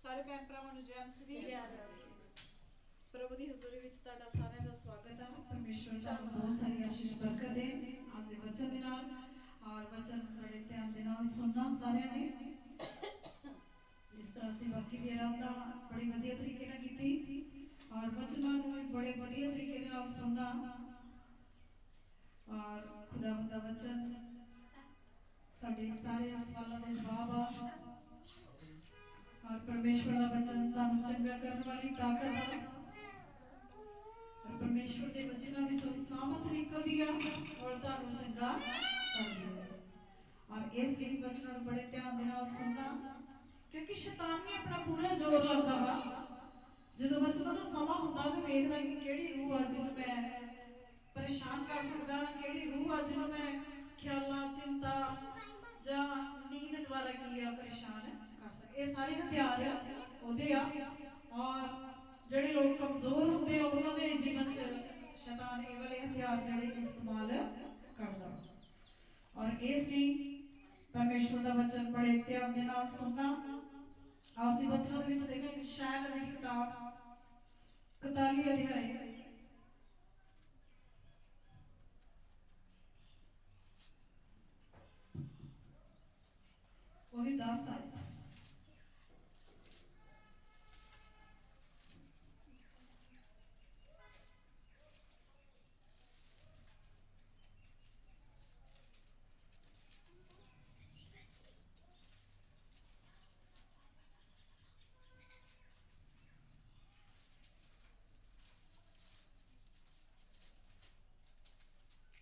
सारे भैन भरावां नूं जय मसीह प्रभु की हजूरी विच तुहाडा सारिआं दा स्वागत है। परमेश्वर तुहानूं बहुत सारी आशीष बरकत दे आज दे वचन दे नाल और वचन साडे ध्यान दे नाल सुनना सारिआं ने इस तरह से बाकी दी रातां बड़ी वधिया तरीके नाल कीती और वचनां नूं बड़े वधिया तरीके नाल सुनना और खुदावंद दा वचन साडे सारे सवालों के जवाब आ और परमेश्वर का वचन तुहानूं चंगा करने वाली ताकत है और परमेश्वर के वचनों विचों सामत निकलती है और तुहानूं चंगा करदी है। और इसलिए वचनों नूं बड़े ध्यान दे नाल सुनना क्योंकि शैतान ने अपना पूरा जोर लाता वा जो वचनों का समा हुंदा तो वेखदा कि किहड़ी रूह आ जिहनूं मैं परेशान कर सकदा, किहड़ी रूह आ जिहनूं मैं ख्यालां चिंता जां नींद द्वारा की है परेशान कर सकदा। ये सारे हथियार ओहदे आ और जिहड़े लोग कमजोर होंदे उन्हां दे जीवन च शैतान ये वाले हथियार जिहड़े इस्तेमाल करदा और इसलिए परमेश्वर का वचन बड़े ध्यान दे नाल सुनना। आसी वचनों के विच देखें शायद मेरी किताब 41 अध्याय ओदी 10 आयत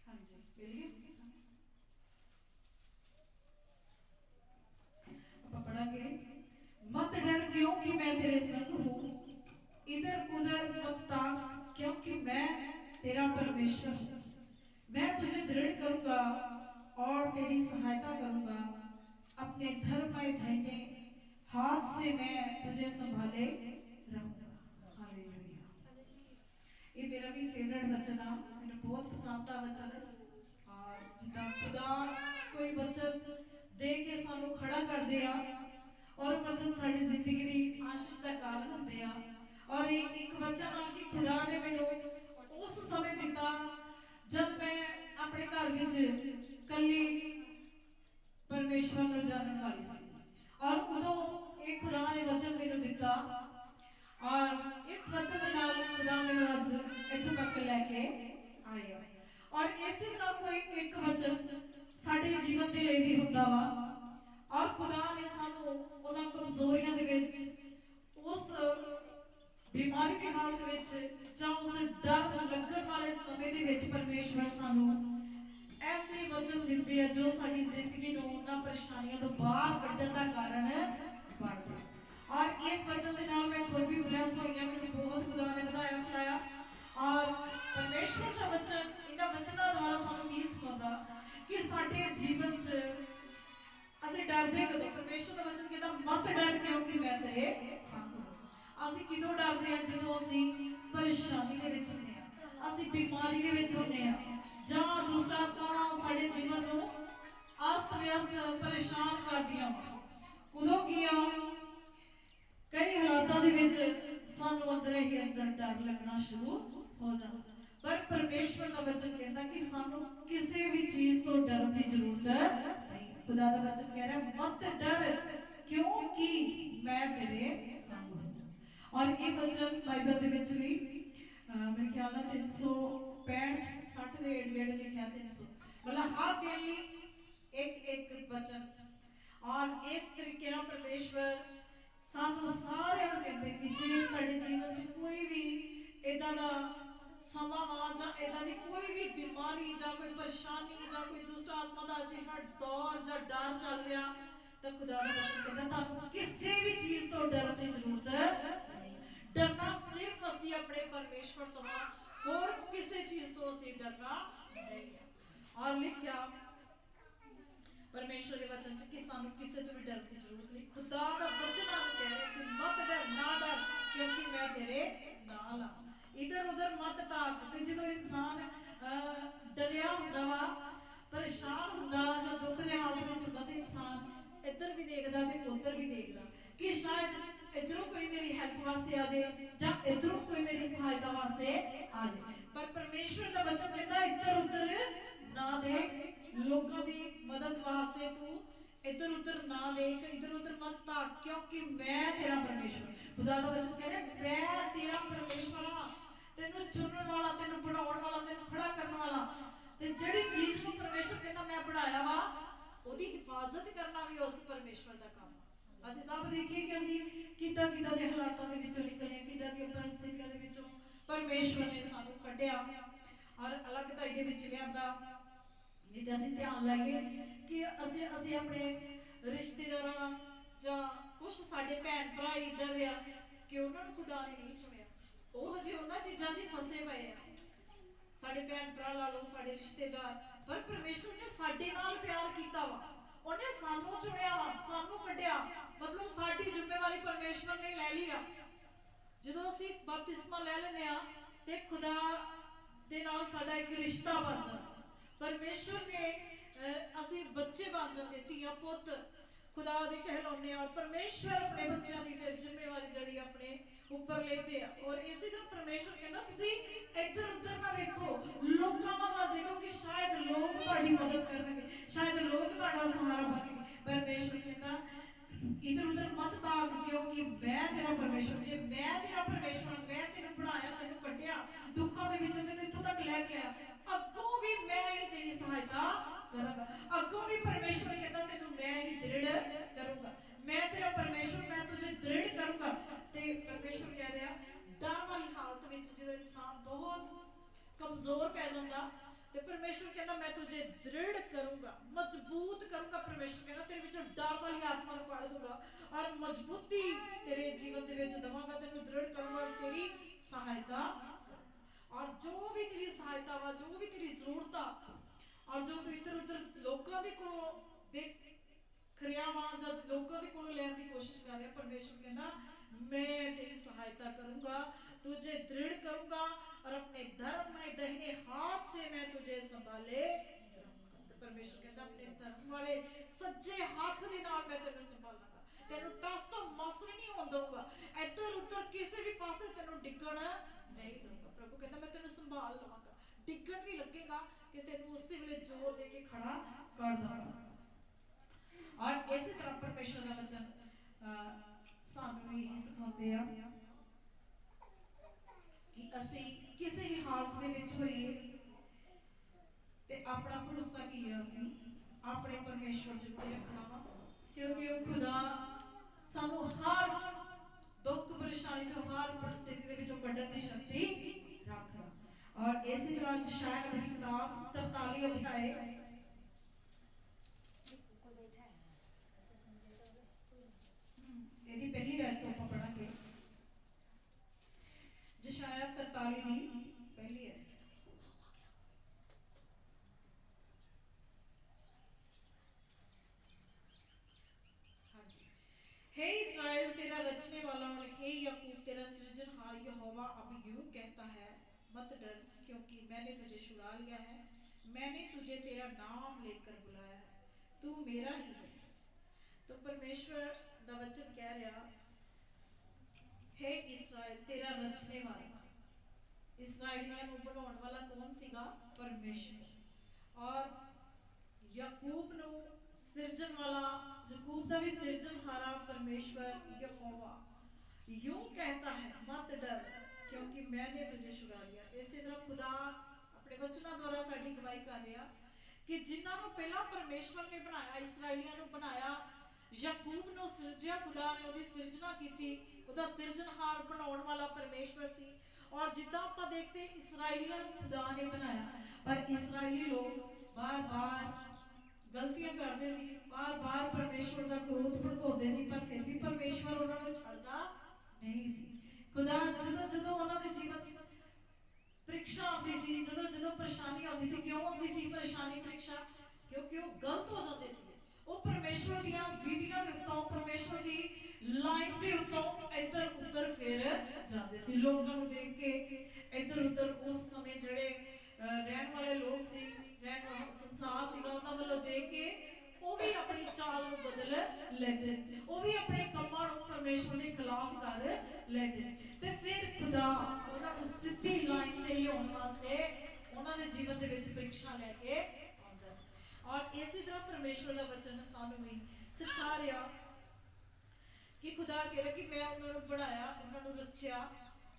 हाँ जी मिल गई पढ़ेंगे। मत डर क्योंकि मैं तेरे संग हूँ, इधर उधर मत ताक क्योंकि मैं तेरा परमेश्वर हूँ। मैं तुझे दृढ़ करूंगा और तेरी सहायता करूंगा, अपने धर्ममय दाहिने हाथ से मैं तुझे संभाले रहूंगा। हालेलुया। ये मेरा भी फेवरेट वचन है, मैंने बहुत पसंद आ वचन और जिदा खुदा कोई वचन दे के सानू खड़ा कर दिया और वचन साड़ी जिंदगी की आशीष का कारण होंगे और एक वचन आ कि खुदा ने मैनू उस समय दिता जब मैं अपने घर में कली परमेश्वर को जानने वाली सी और उदों एक खुदा ने वचन मैनू दिता और इस वचन के नाल खुदा मैनू अज इत्थों तक लेके आया और इसी तरह कोई एक वचन साडे जीवन के लिए भी हुंदा वा और खुदा ने सानू उन्हां कमजोरियां दे विच उस बीमारी की हालत विच जां उस डर लगन वाले समय दे विच परमेश्वर सानू ऐसे वचन दिंदे हैं जो साडी जिंदगी नूं उन्हां परेशानियों तो बाहर कड्ढण दा कारण बनदे और इस वचन के नाल मैं खुद भी ब्लेस होई हां। मैनूं बहुत खुदा ने बताया खिलाया और परमेश्वर का वचन इन्हां वचनां द्वारा सानू की सिखाउंदा कि साडे जीवन च असीं डरदे कदों परमेश्वर का वचन कहता मत डर क्योंकि मैं तेरे संग हूं। असीं किदों डरदे हां जदों असीं परेशानी दे विच हुंदे हां, असीं बीमारी दे विच हुंदे हां जां दुष्ट आत्मावां साडे जीवन नूं अस्त व्यस्त परेशान करदियां उदों कीआं कई हालातां दे विच सानू अंदर ही अंदर डर लगना शुरू हो जाता पर परमेश्वर का वचन कहता कि सानू किसी भी चीज तो डरन की जरूरत नहीं। खुदा का वचन कह रहा है मत डर क्योंकि मैं तेरे संग हूं और ये वचन बाइबल दे विच भी मेरे ख्याल नाल 365 60 दे नेड़े लिखा 300 मतलब हर दिन ही एक एक वचन और इस तरीके नाल परमेश्वर सानू सारे कहते कि जे तुहाडे जीवन च कोई भी इदां दा समा वा जां इदां दी कोई भी बीमारी जां कोई परेशानी जां कोई दुष्ट आत्मा दा अजिहा दौर जां डर चल रहा तो खुदा दा वचन कहता तुहानू किसी भी चीज तो डरन दी जरूरत नहीं। डरना सिर्फ असीं अपने परमेश्वर तो होर किसी चीज तो असीं डरना नहीं और लिखिया परमेश्वर के वचन कि सानू किसी तो भी डर की जरूरत नहीं। खुदा का वचन कह रहा है कि मत डर ना डर क्योंकि मैं तेरे नाल हां। इधर उधर मत ताक ते जो इंसान डरिया हुंदा वा परेशान हुंदा जो दुख दे हालत विच हुंदा ते इंसान इधर भी देखदा ते उधर भी देखदा कि शायद इधरों कोई मेरी हेल्प वास्ते आ जाए जां इधरों कोई मेरी सहायता वास्ते आ जाए। पर परमेश्वर दा वचन कहता इधर उधर ना देख, लोगों की मदद वास्ते तू इधर उधर ना देख, इधर उधर मत ताक, क्योंकि मैं तेरा परमेश्वर। खुदा दा वचन कह रहा मैं तेरा परमेश्वर हां, तेनू चुनने वाला, तेनू बनाने वाला, तेनू खड़ा करने वाला। ते जिहड़ी चीज नू परमेश्वर कहता मैं बनाया वा, ओदी हिफाजत करना भी उस परमेश्वर दा काम। ਅਸੀਂ ਸਭ ਦੇਖੀਏ ਕਿ ਅਸੀਂ ਕਿੱਦਾਂ ਕਿੱਦਾਂ ਦੇ ਹਾਲਾਤਾਂ ਦੇ ਵਿੱਚੋਂ ਨਿਕਲੇ, ਕਿੱਦਾਂ ਦੀਆਂ ਪਰਿਸਥਿਤੀਆਂ ਦੇ ਵਿੱਚੋਂ ਪਰਮੇਸ਼ਵਰ ਨੇ ਸਾਨੂੰ ਕੱਢਿਆ ਔਰ ਅਲੱਗਤਾਈ ਦੇ ਵਿੱਚ ਲਿਆਂਦਾ। ਜਿੱਦਾਂ ਅਸੀਂ ਧਿਆਨ ਲਾਈਏ ਕਿ ਅਸੀਂ ਆਪਣੇ ਰਿਸ਼ਤੇਦਾਰਾਂ ਜਾਂ ਕੁਝ ਸਾਡੇ ਭੈਣ ਭਰਾ ਇੱਦਾਂ ਦੇ ਆ ਕਿ ਉਹਨਾਂ ਨੂੰ ਖੁਦਾ ਨੇ ਨਹੀਂ ਚੁਣਿਆ, ਉਹ ਹਜੇ ਉਹਨਾਂ ਚੀਜ਼ਾਂ 'ਚ ਫਸੇ ਪਏ ਆ। ਸਾਡੇ ਭੈਣ ਭਰਾ ਲਾ ਲਓ, ਸਾਡੇ ਰਿਸ਼ਤੇਦਾਰ, ਪਰ ਪਰਮੇਸ਼ਵਰ ਨੇ ਸਾਡੇ ਨਾਲ ਪਿਆਰ ਕੀਤਾ ਵਾ, ਉਹਨੇ ਸਾਨੂੰ ਚੁਣਿਆ ਵਾ, ਸਾਨੂੰ ਕੱਢਿਆ। मतलब साड़ी जिम्मेवारी परमेश्वर ने ले लिया। जो असी बपतिस्मा ले लेने ते खुदा दे नाल साडा एक रिश्ता बन जाता, परमेश्वर ने असी बच्चे बन जाते, धीआं पुत खुदा दे कहलाउने और परमेश्वर अपने बच्चों की फिर जिम्मेवारी जड़ी अपने ऊपर लेते हैं। और इसी तरह परमेश्वर कहना तुसी इधर उधर ना देखो, लोकां वाल ना देखो कि शायद लोग तुहाडी मदद करनगे, शायद लोग तुहाडा सहारा बनणगे। परमेश्वर कहता इधर उधर मत ताक, क्योंकि मैं तेरा परमेश्वर। जे मैं तेरा परमेश्वर, मैं तेनू बनाया, तेनू कट्टिया, दुखों दे विच तेनू इत्थों तक लेके आया, अग्गों भी मैं ही तेरी सहायता करूंगा। अग्गों भी परमेश्वर कहता तेनू मैं ही दृढ़ करूंगा, मैं तेरा परमेश्वर, मैं तुझे दृढ़ करूंगा। ते परमेश्वर कह रहा डर वाली हालत विच जो इंसान बहुत कमजोर पै जांदा, ते परमेश्वर कहना मैं तुझे दृढ़ करूंगा, मजबूत करूंगा। परमेश्वर कहना तेरे विचों डर वाली आत्मा को काढ़ दूंगा और मजबूती तेरे जीवन दे विच दवांगा, तेनू दृढ़ करूंगा, तेरी सहायता। और जो भी तेरी सहायता वा, जो भी तेरी जरूरत आ, और जो तू इधर उधर लोगों के कोलों देख खरिया वा जां लोगों के कोलों लैण दी कोशिश कर रहा, परमेश्वर कहना मैं तेरी सहायता करूंगा, तुझे दृढ़ करूंगा और अपने धर्म में दाहिने हाथ से मैं तुझे संभाले रखूंगा। तो परमेश्वर कहता अपने धर्म वाले सज्जे हाथ दे नाल मैं तेनू संभालांगा, तेनू टस तो मस नहीं होण दूंगा, इधर उधर किसी भी पासे तेनू डिगण नहीं दूंगा। प्रभु कहता मैं तेनू संभाल लवांगा, डिगण भी लगेगा कि तेनू उसी वेले जोर दे के खड़ा कर दूंगा। और इसी तरह परमेश्वर का वचन सानू यही सिखाते हैं कि असी किसी भी हालत दे विच होइए ते अपना भरोसा की है, असी अपने परमेश्वर दे उत्ते रखना वा, क्योंकि वो खुदा सानू हर दुख परेशानी चों, हर परिस्थिति दे विचों कड्ढण दी शक्ति रखदा। और इसी तरह यशायाह नबी दी किताब 43 अध्याय ਇਹਦੀ ਪਹਿਲੀ ਆਇਤ ਤੋਂ ਆਪਾਂ ਪੜਾਂਗੇ। यशायाह 43 ਦੀ ਪਹਿਲੀ ਆਇਤ। ਹਾਂਜੀ, हे इस्राएल तेरा रचने वाला और हे याकूब तेरा सृजनहार यहोवा अब यूं कहता है मत डर, क्योंकि मैंने तुझे छुड़ा लिया है, मैंने तुझे तेरा नाम लेकर बुलाया है, तू मेरा ही है। तो परमेश्वर दा वचन कह रहा हे इस्राएल तेरा रचने वाला, इस्राएलियों को बनाने वाला कौन सीगा? परमेश्वर। और याकूब नु सिरजन वाला, याकूब दा भी सिरजनहारा परमेश्वर यहोवा यूं कहता है मत डर, क्योंकि मैंने तुझे छुड़ा लिया। इसी तरह खुदा अपने वचनों द्वारा साडी गवाही कर रहा कि जिन्हां नूं पहला परमेश्वर ने बनाया, इस्राएलियों नूं बनाया, याकूब नूं सिरजिया, खुदा ने उहदी सिरजना कीती, उहदा सिरजनहार बनाउण वाला परमेश्वर सी। और जिद्दां आपां देखते इस्राएलियों नूं खुदा ने बनाया, पर इस्राएली लोग बार-बार गलतियां करते सी, बार-बार परमेश्वर दा क्रोध भड़काउंदे सी, पर फिर भी परमेश्वर उहनां नूं छड्डदा नहीं सी। खुदा जदों उहनां दे जीवन च परीक्षा आती सी, जदों परेशानी आती सी, क्यों आती सी परेशानी परीक्षा? क्योंकि वो गलत हो जाते सी, वो परमेश्वर दीआं विधियां दे उत्तों, परमेश्वर दी लाइन दे उत्तों इधर उधर फिर जाते सी। लोकां नूं देख के इधर उधर उस समय जिहड़े रहण वाले लोग सी, रहण संसार सीगा, उहनां वल्लों देख के वो भी अपनी चाल नूं बदल लैंदे सी, वो भी अपने कम्मां नूं परमेश्वर दे खिलाफ ਰਹਿੰਦੇ ਸੀ ਤੇ ਫਿਰ ਖੁਦਾ ਉਹਨਾਂ ਨੂੰ ਸਿੱਧੀ ਲਾਈਨ ਤੇ ਲਿਆਉਣ ਵਾਸਤੇ ਉਹਨਾਂ ਦੇ ਜੀਵਨ ਦੇ ਵਿੱਚ ਪ੍ਰੀਖਿਆ ਲੈ ਕੇ ਆਉਂਦਾ ਸੀ। ਔਰ ਇਸੇ ਤਰ੍ਹਾਂ ਪਰਮੇਸ਼ਵਰ ਦਾ ਵਚਨ ਸਾਨੂੰ ਵੀ ਸਿਖਾ ਰਿਹਾ ਕਿ ਖੁਦਾ ਕਹਿ ਰਿਹਾ ਕਿ ਮੈਂ ਉਹਨਾਂ ਨੂੰ ਬਣਾਇਆ, ਉਹਨਾਂ ਨੂੰ ਰਚਿਆ,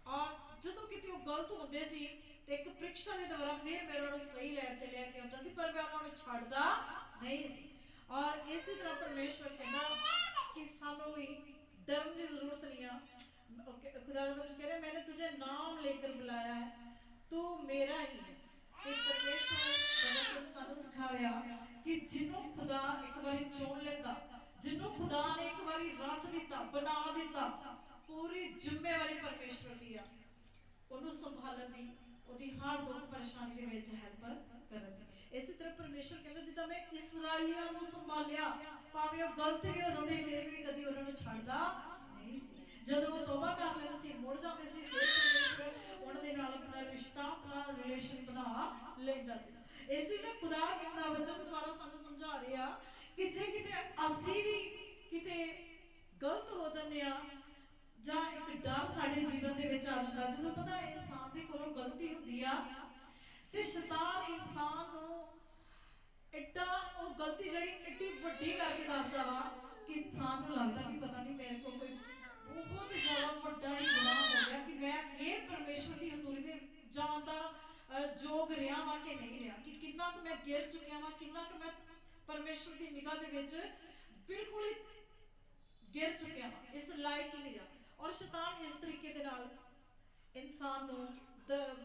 ਔਰ ਜਦੋਂ ਕਿਤੇ ਉਹ ਗਲਤ ਹੁੰਦੇ ਸੀ ਤੇ ਇੱਕ ਪ੍ਰੀਖਿਆ ਦੇ ਦੁਆਰਾ ਫਿਰ ਮੈਂ ਉਹਨਾਂ ਨੂੰ ਸਹੀ ਲਾਈਨ ਤੇ ਲੈ ਕੇ ਆਉਂਦਾ ਸੀ, ਪਰ ਮੈਂ ਉਹਨਾਂ ਨੂੰ ਛੱਡਦਾ ਨਹੀਂ ਸੀ। ਔਰ ਇਸੇ ਤਰ੍ਹਾਂ ਪਰਮੇਸ਼ਵਰ ਕਹਿੰਦਾ ਕਿ ਸਾਨੂੰ ਵੀ डरने की जरूरत नहीं है। खुदा का वचन कह रहा है मैंने तुझे नाम लेकर बुलाया है, तू मेरा ही है। तो परमेश्वर का वचन सानू सिखा रहा कि जिन्हों खुदा एक बारी चुन लेता, जिन्हों खुदा ने एक बारी रच दिता, बना दिता, पूरी जिम्मेवारी परमेश्वर दी आ ਉਹਨੂੰ ਸੰਭਾਲਣ ਦੀ, ਉਹਦੀ ਹਰ ਦੁੱਖ ਪਰੇਸ਼ਾਨੀ ਦੇ ਵਿੱਚ ਹੈਲਪ ਕਰਨ ਦੀ। ਇਸੇ ਤਰ੍ਹਾਂ ਪਰਮੇਸ਼ਵਰ ਕਹਿੰਦਾ ਜਿੱਦਾਂ ਮੈਂ ਇਸਰਾਈਲੀਆਂ ਨੂੰ ਸੰਭਾਲਿਆ, ਭਾਵੇਂ ਉਹ ਗਲਤ ਵੀ ਹੋ ਜਾਂਦੇ ਫਿਰ ਵੀ ਕਦੀ ਉਹਨਾਂ ਨੂੰ ਛੱਡਦਾ ਨਹੀਂ ਸੀ। ਜਦੋਂ ਉਹ ਤੋਬਾ ਕਰ ਲੈਂਦੇ ਸੀ, ਮੁੜ ਜਾਂਦੇ ਸੀ, ਫਿਰ ਪਰਮੇਸ਼ਵਰ ਉਹਨਾਂ ਦੇ ਨਾਲ ਆਪਣਾ ਰਿਸ਼ਤਾ, ਆਪਣਾ ਰਿਲੇਸ਼ਨ ਬਣਾ ਲੈਂਦਾ ਸੀ। ਇਸੇ ਤਰ੍ਹਾਂ ਖੁਦਾ ਦਾ ਵਚਨ ਦੁਆਰਾ ਸਾਨੂੰ ਸਮਝਾ ਰਿਹਾ ਕਿ ਜੇ ਕਿਤੇ ਅਸੀਂ ਵੀ ਕਿਤੇ ਗਲਤ ਹੋ ਜਾਂਦੇ ਆ ਜਾਂ ਇੱਕ ਡਰ ਸਾਡੇ ਜੀਵਨ ਦੇ ਵਿੱਚ ਆ ਜਾਂਦਾ, ਜਦੋਂ ਪਤਾ ਇਨਸਾਨ ਦੇ ਕੋਲੋਂ ਗਲਤੀ ਹੁੰਦੀ ਆ ਤੇ ਸ਼ੈਤਾਨ ਇਨਸਾਨ ਨੂੰ ਐਡਾ ਉਹ ਗਲਤੀ ਜਿਹੜੀ ਐਡੀ ਵੱਡੀ ਕਰਕੇ ਦੱਸਦਾ ਵਾ ਕਿ ਇਨਸਾਨ ਨੂੰ ਲੱਗਦਾ ਕਿ ਪਤਾ ਨਹੀਂ ਮੇਰੇ ਕੋਲ ਕੋਈ ਬਹੁਤ ਜ਼ਿਆਦਾ ਵੱਡਾ ਹੀ ਗੁਨਾਹ ਹੋ ਗਿਆ ਕਿ ਮੈਂ ਫੇਰ ਪਰਮੇਸ਼ਵਰ ਦੀ ਹਜ਼ੂਰੀ ਦੇ ਜਾਣ ਦਾ ਯੋਗ ਰਿਹਾ ਵਾਂ ਕਿ ਨਹੀਂ ਰਿਹਾ, ਕਿ ਕਿੰਨਾ ਕੁ ਮੈਂ ਗਿਰ ਚੁੱਕਿਆ ਵਾਂ, ਕਿੰਨਾ ਕੁ ਮੈਂ ਪਰਮੇਸ਼ਵਰ ਦੀ ਨਿਗਾਹ ਦੇ ਵਿੱਚ ਬਿਲਕੁਲ ਹੀ ਗਿਰ ਚੁੱਕਿਆ ਵਾਂ, ਇਸ ਲਾਇਕ ਹੀ ਨਹੀਂ ਰਿਹਾ। और शैतान इस तरीके दे नाल इंसान नूं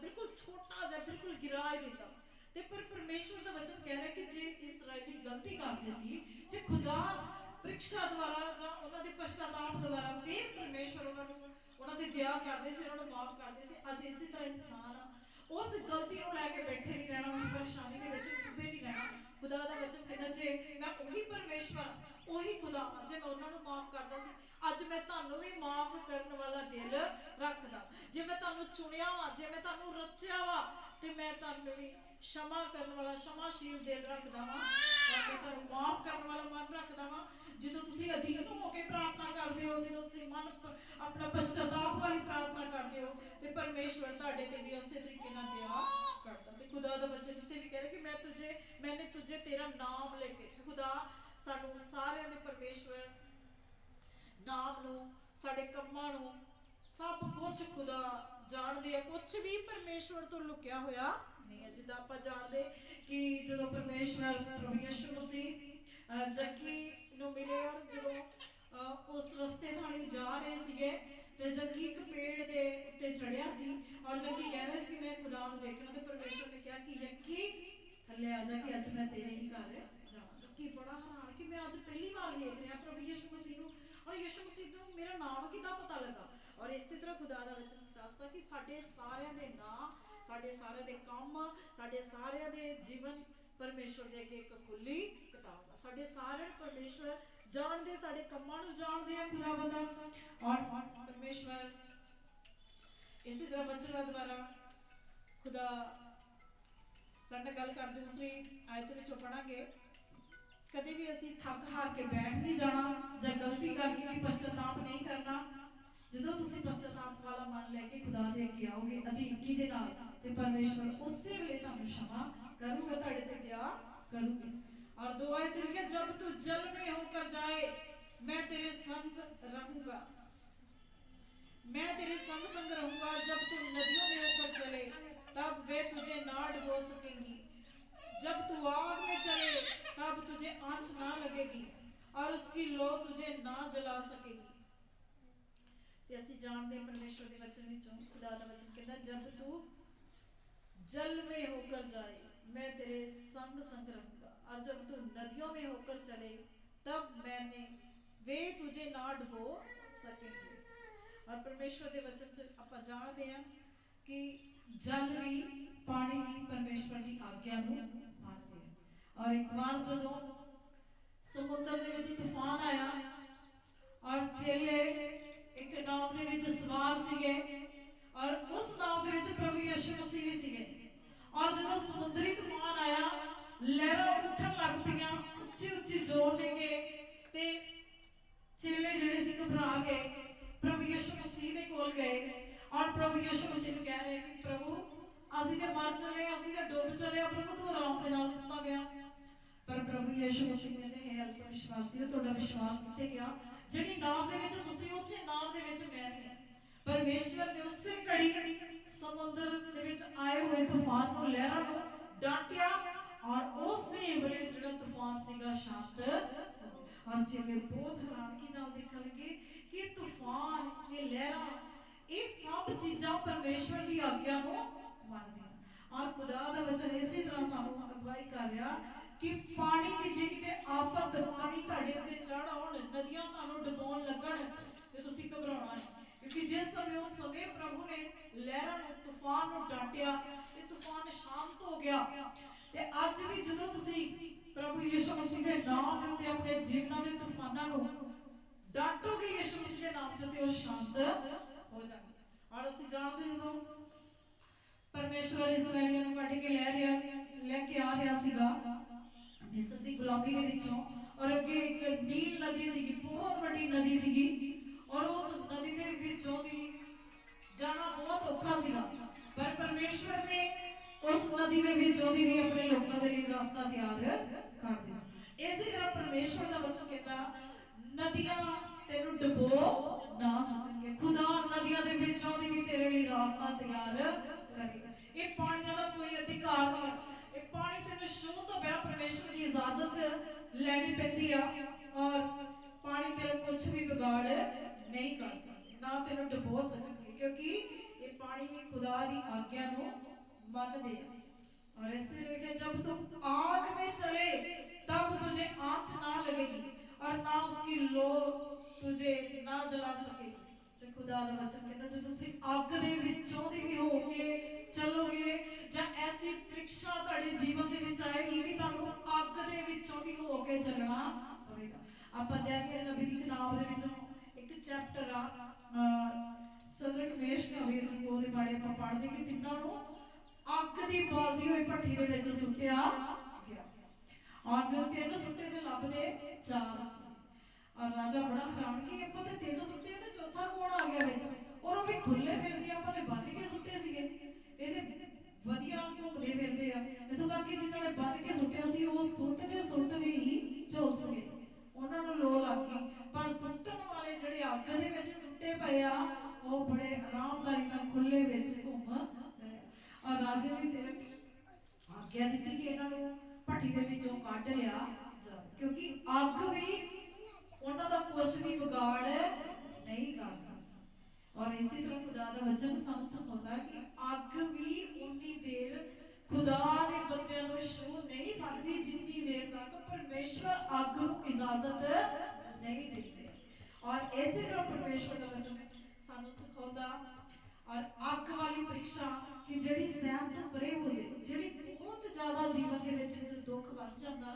बिल्कुल छोटा जिहा बिल्कुल गिरा ही देता। ते पर परमेश्वर दा वचन कह रहा है कि जे इसराइली गलती करदे सी ते खुदा ਪ੍ਰੀਖਿਆ द्वारा जां उन्हां दे पश्चाताप द्वारा फिर परमेश्वर उन्हां दी दया करदे सी, उन्हां नूं माफ करदे सी। अज इसी तरह इंसान उस गलती नूं लैके बैठे नहीं रहना, उस परेशानी दे विच डुबे नहीं रहना। खुदा दा वचन कहदा जे मैं ओही परमेश्वर ओही खुदा जे मैं उन्हां नूं माफ करदा सी, ਅੱਜ ਮੈਂ ਤੁਹਾਨੂੰ ਵੀ ਮਾਫ ਕਰਨ ਵਾਲਾ ਦਿਲ ਰੱਖਦਾ। ਜੇ ਮੈਂ ਤੁਹਾਨੂੰ ਚੁਣਿਆ ਵਾ, ਜੇ ਮੈਂ ਤੁਹਾਨੂੰ ਰਚਿਆ ਵਾ ਤੇ ਮੈਂ ਤੁਹਾਨੂੰ ਵੀ क्षमा ਕਰਨ ਵਾਲਾ क्षमाशील ਦਿਲ ਰੱਖਦਾ ਵਾਂ, ਮੈਂ ਤੁਹਾਨੂੰ ਮਾਫ ਕਰਨ ਵਾਲਾ ਮਨ ਰੱਖਦਾ ਵਾਂ। ਜਦੋਂ ਤੁਸੀਂ ਅਧੀਨ ਹੋ ਕੇ ਪ੍ਰਾਰਥਨਾ ਕਰਦੇ ਹੋ, ਜਦੋਂ ਤੁਸੀਂ ਮਨ ਆਪਣਾ ਪਛਤਾਵਾ ਵਾਲੀ ਪ੍ਰਾਰਥਨਾ ਕਰਦੇ ਹੋ ਤੇ ਪਰਮੇਸ਼ਵਰ ਤੁਹਾਡੇ ਤੇ ਵੀ ਉਸੇ ਤਰੀਕੇ ਨਾਲ ਦਇਆ ਕਰਦਾ। ਤੇ ਖੁਦਾ ਦਾ ਬੱਚੇ ਉੱਤੇ ਵੀ ਕਹਿ ਰਿਹਾ ਕਿ मैंने तुझे तेरा नाम लेके, खुदा ਸਾਨੂੰ ਸਾਰਿਆਂ ਦੇ ਪਰਮੇਸ਼ਵਰ ਨਾਮ ਨੂੰ, ਸਾਡੇ ਕੰਮਾਂ ਨੂੰ, ਸਭ ਕੁਝ ਖੁਦਾ ਜਾਣਦੇ ਆ, ਕੁਝ ਵੀ ਪਰਮੇਸ਼ਵਰ ਤੋਂ ਲੁਕਿਆ ਹੋਇਆ ਨਹੀਂ ਹੈ। ਜਿੱਦਾਂ ਆਪਾਂ ਜਾਣਦੇ ਕਿ ਜਦੋਂ ਪਰਮੇਸ਼ਵਰ ਪ੍ਰਭੂ ਯਿਸੂ ਮਸੀਹ ਜੱਗੀ ਨੂੰ ਮਿਲੇ ਔਰ ਜਦੋਂ ਉਸ ਰਸਤੇ ਥਾਣੀ ਜਾ ਰਹੇ ਸੀਗੇ ਤੇ ਜੱਗੀ ਇੱਕ ਪੇੜ ਦੇ ਉੱਤੇ ਚੜਿਆ ਸੀ ਔਰ ਜੱਗੀ ਕਹਿ ਰਿਹਾ ਸੀ ਕਿ ਮੈਂ ਖੁਦਾ ਨੂੰ ਦੇਖਣਾ, ਤੇ ਪਰਮੇਸ਼ਵਰ ਨੇ ਕਿਹਾ ਕਿ ਜੱਗੀ ਥੱਲੇ ਆ ਜਾ ਕਿ ਅੱਜ ਮੈਂ ਤੇਰੇ ਹੀ ਘਰ ਜਾਵਾਂ। ਜੱਗੀ ਬੜਾ ਹੈਰਾਨ ਕਿ ਮੈਂ ਅੱਜ ਪਹਿਲੀ ਵਾਰ ਵੇਖ ਰਿਹਾ ਪ੍ਰਭੂ ਯਿਸੂ ਮਸੀਹ ਨੂੰ, और यीशु मसीह ਨੂੰ ਮੇਰਾ ਨਾਮ ਕਿੱਦਾਂ ਪਤਾ ਲੱਗਾ। ਔਰ ਇਸੇ ਤਰ੍ਹਾਂ ਖੁਦਾ ਦਾ ਵਚਨ ਦੱਸਦਾ ਕਿ ਸਾਡੇ ਸਾਰਿਆਂ ਦੇ ਨਾਂ, ਸਾਡੇ ਸਾਰਿਆਂ ਦੇ ਕੰਮ, ਸਾਡੇ ਸਾਰਿਆਂ ਦੇ ਜੀਵਨ ਪਰਮੇਸ਼ਵਰ ਦੇ ਅੱਗੇ ਇੱਕ ਖੁੱਲੀ ਕਿਤਾਬ ਆ। ਸਾਡੇ ਸਾਰਿਆਂ ਨੂੰ ਪਰਮੇਸ਼ਵਰ ਜਾਣਦੇ, ਸਾਡੇ ਕੰਮਾਂ ਨੂੰ ਜਾਣਦੇ ਆ ਖੁਦਾਵੰਦ ਦਾ। ਔਰ ਪਰਮੇਸ਼ਵਰ ਇਸੇ ਤਰ੍ਹਾਂ ਵਚਨ ਦੁਆਰਾ ਖੁਦਾ ਸਾਡੇ ਨਾਲ ਗੱਲ ਕਰਦੇ। ਦੂਸਰੀ ਆਇਤ ਵਿੱਚ ਪੜਾਂਗੇ, कभी भी असी थक हार के बैठ नहीं जाना या गलती करके कि पश्चाताप नहीं करना। जो तुम पश्चाताप वाला मन लैके खुदा दे अगे आओगे अधीनगी दे नाल ते परमेश्वर उसे वेले तुहानू क्षमा करूगा, तुहाडे ते दया करूगा। और दो आयत लिखिया, जब तू जल में होकर जाए मैं तेरे संग रहूंगा, मैं तेरे संग संग रहूंगा। जब तू नदियों में होकर चले तब वे तुझे ना डुबो सकेंगी, जब तू आग में चले तब तुझे आंच ना लगेगी और उसकी लो तुझे ना जला सकेगी। ते असीं जानदे परमेश्वर दे वचन विचों खुदा दा वचन कहंदा, जब तू जल में होकर जाए मैं तेरे संग संग रहूंगा, और जब तू नदियों में होकर चले तब मैंने वे तुझे ना डुबो सकेंगे। और परमेश्वर दे वचन च आपां जानदे हां कि जल भी पानी भी परमेश्वर दी आग्या नूं मानदे। और एक बार जो समुद्र दे विच तूफान आया और चेले एक नाव दे विच सवार सीगे और उस नाव दे विच प्रभु यीशु मसीह भी सीगे। और जब समुद्री तूफान आया लहरां उठन लग पईयां उच्ची उच्ची जोर दे के ते चेले जिहड़े सी घबरा गए। प्रभु यीशु मसीह दे कोल गए और प्रभु यीशु मसीह नूं कह रहे कि प्रभु ਅਸੀਂ ਤੇ ਮਰ ਚਲੇ ਅਸੀਂ ਤੇ ਡੁੱਬ ਚਲੇ ਪ੍ਰभु तू आराम ਦੇ ਨਾਲ ਸੁੱਤਾ ਗਿਆ पर प्रभु यीशु मसीह कहते हे अल्प विश्वासियो ਤੁਹਾਡਾ ਵਿਸ਼ਵਾਸ ਕਿੱਥੇ ਗਿਆ ਜਿਹੜੀ ਨਾਮ ਦੇ ਵਿੱਚ ਤੁਸੀਂ ਉਸੇ ਨਾਮ ਦੇ ਵਿੱਚ ਮੈਂ ਨਹੀਂ परमेश्वर ने उसे घड़ी समुद्र ਦੇ ਵਿੱਚ ਆਏ ਹੋਏ ਤੂਫਾਨ ਨੂੰ ਲਹਿਰਾਂ ਨੂੰ ਡਾਂਟਿਆ और उसे ਵੇਲੇ ਜਿਹੜਾ ਤੂਫਾਨ ਸੀਗਾ ਸ਼ਾਂਤ और चेले बहुत हैरानगी नाल देखने लगे कि तूफान ये लहरां ये सब चीज़ां परमेश्वर की आज्ञा को और खुदा दा वचन इसी तरह सानू अगवाई कर रहा कि पानी की जे किते आफत पानी तुहाडे उत्ते चढ़ आउण नदियां तुहानू डुबाउण लगण ते तुसीं घबराउणा क्योंकि जिस समय उस समय प्रभु ने लहरां नूं तूफान नूं डांटिया ते तूफान शांत हो गया ते अज भी जदों तुसीं प्रभु यीशु मसीह के नाम दे उत्ते अपने जीवनां दे तूफानां नूं डांटोगे यीशु मसीह के नाम च ते ओह शांत हो जाणगे और असीं जाणदे जदों परमेश्वर इस्राएलियों को कट के लेके आ रहा सीगा मिस्र की गुलामी के विचों और अगे एक नील नदी सीगी बहुत बड़ी नदी सीगी और उस नदी के विचों दी जाना बहुत औखा सीगा पर परमेश्वर ने उस नदी के विचों दी भी अपने लोगों के लिए रास्ता तैयार कर दिया इसी तरह परमेश्वर का वचन कहता नदियां तेनू डुबो ना सकेंगे खुदा नदियां दे विचों दी भी तेरे लिए रास्ता तैयार करेगा ये पानी का कोई अधिकार नहीं ये पानी तेरे शुरू तो पहला परमेश्वर की इजाजत लेनी पैंदी है और पानी तेरे कुछ भी बिगाड़ नहीं कर सकते ना तेरे डुबो सकेंगे क्योंकि ये पानी भी खुदा की आज्ञा को मानते हैं और इसलिए लिखा जब तुम आग में चले तब तुझे आंच ना लगेगी और ना उसकी लो तुझे ना जला सकेगी खुदा दा वचन कहता जो तुम अग दे विचों दी भी होके चलोगे या ऐसी परीक्षा तुहाडे जीवन दे विच आएगी कि तुहानू अग दे विचों दी होके चलना पवेगा आपां दानियल नबी दी किताब दे विचों एक चैप्टर आ सदरक मेश ने अबेदनगो दे बारे आपां पढ़दे कि तिन्हां नू अग दी बालदी होई भट्ठी दे विच सुੱਟਿਆ गया और जो तीन सुੱਟੇ ते लभदे चार और राजा बड़ा हैरान कि ਆਪਾਂ ਤੇ ਤਿੰਨ ਸੁੱਟੇ ਤੇ चौथा कौन आ गया विच और वो भी खुले फिरदे ਆਪਾਂ ਤੇ ਬੰਨ ਕੇ ਸੁੱਟੇ ਸੀਗੇ ਇਹਦੇ ਵਧੀਆ ਘੁੰਮਦੇ ਫਿਰਦੇ ਆ ਇਥੋਂ ਤੱਕ ਕਿ ਜਿਨ੍ਹਾਂ ਨੇ ਬੰਨ ਕੇ ਸੁੱਟਿਆ ਸੀ ਉਹ ਸੁੱਟਦੇ ਹੀ ਝੋਲਸ ਗਏ ਉਹਨਾਂ ਨੂੰ ਲੋ ਲੱਗ ਗਈ ਪਰ ਸੁੱਟਣ ਵਾਲੇ ਜਿਹੜੇ ਅੱਗ ਦੇ ਵਿੱਚ ਸੁੱਟੇ ਪਏ ਆ ਉਹ ਬੜੇ ਆਰਾਮਦਾਰੀ ਨਾਲ ਖੁੱਲੇ ਵਿੱਚ ਘੁੰਮ ਰਹੇ और राजे ने फिर आज्ञा दी कि ਇਹਨਾਂ ਨੂੰ ਭੱਠੀ ਦੇ ਵਿੱਚੋਂ ਕੱਢ ਲਿਆ ਜਾਵੇ क्योंकि ਅੱਗ ਵੀ ਉਹਨਾਂ ਦਾ ਕੁਝ ਵੀ ਵਿਗਾੜ नहीं कर सकता और इसी तरह खुदा दा वचन सानू सिखाउंदा कि अग भी उन्नी देर खुदा दे बंदियां नू छू नहीं सकदी जिन्नी देर तक परमेश्वर अग नू इजाजत नहीं देते और इसी तरह परमेश्वर दा वचन सानू सिखाउंदा और अग वाली परीक्षा कि जेड़ी सहन तो परे हो जाए जेड़ी बहुत ज्यादा जीवन के विच दुख बढ़ जांदा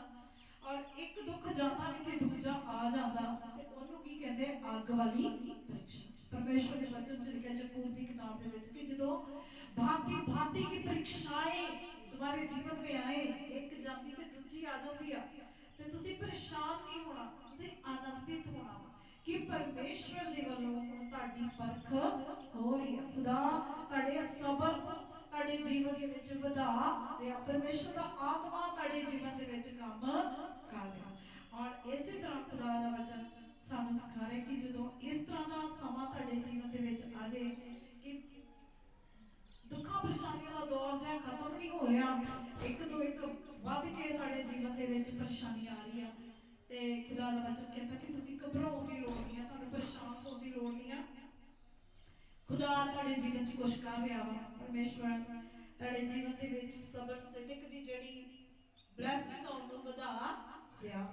और एक दुख जाता नहीं कि दूजा आ जाता ते ओनू की कहंदे अग वाली परीक्षा परमेश्वर के वचन च लिखा जबूर की किताब दे विच कि जदों भांति भांति की परीक्षाएं तुम्हारे जीवन में आए एक जाती ते दूजी आ जाती है ते तुसी परेशान नहीं होना तुसी आनंदित होना कि परमेश्वर दे वल्लों हुण तुहाडी परख हो रही है खुदा तुहाडे सबर तुहाडे जीवन के विच वधा रिहा परमेश्वर दा आत्मा तुहाडे जीवन दे विच काम कर रहा और इसी तरह खुदा दा वचन सानू सिखा रहा कि जदों इस तरह का समा तुहाडे जीवन दे विच आ जाए कि दुखा परेशानियों का दौर जो खत्म नहीं हो रहा एक तो एक वध के साडे जीवन दे विच परेशानी आ रही है ते खुदा दा वचन कहता कि तुसीं घबराउण दी लोड़ नहीं है तुहानू परेशान होण दी लोड़ नहीं है खुदा तुहाडे जीवन च कुछ कर रहा वा परमेश्वर तुहाडे जीवन दे विच सबर सिदक दी जिहड़ी ब्लैसिंग आउण नूं वधा रहा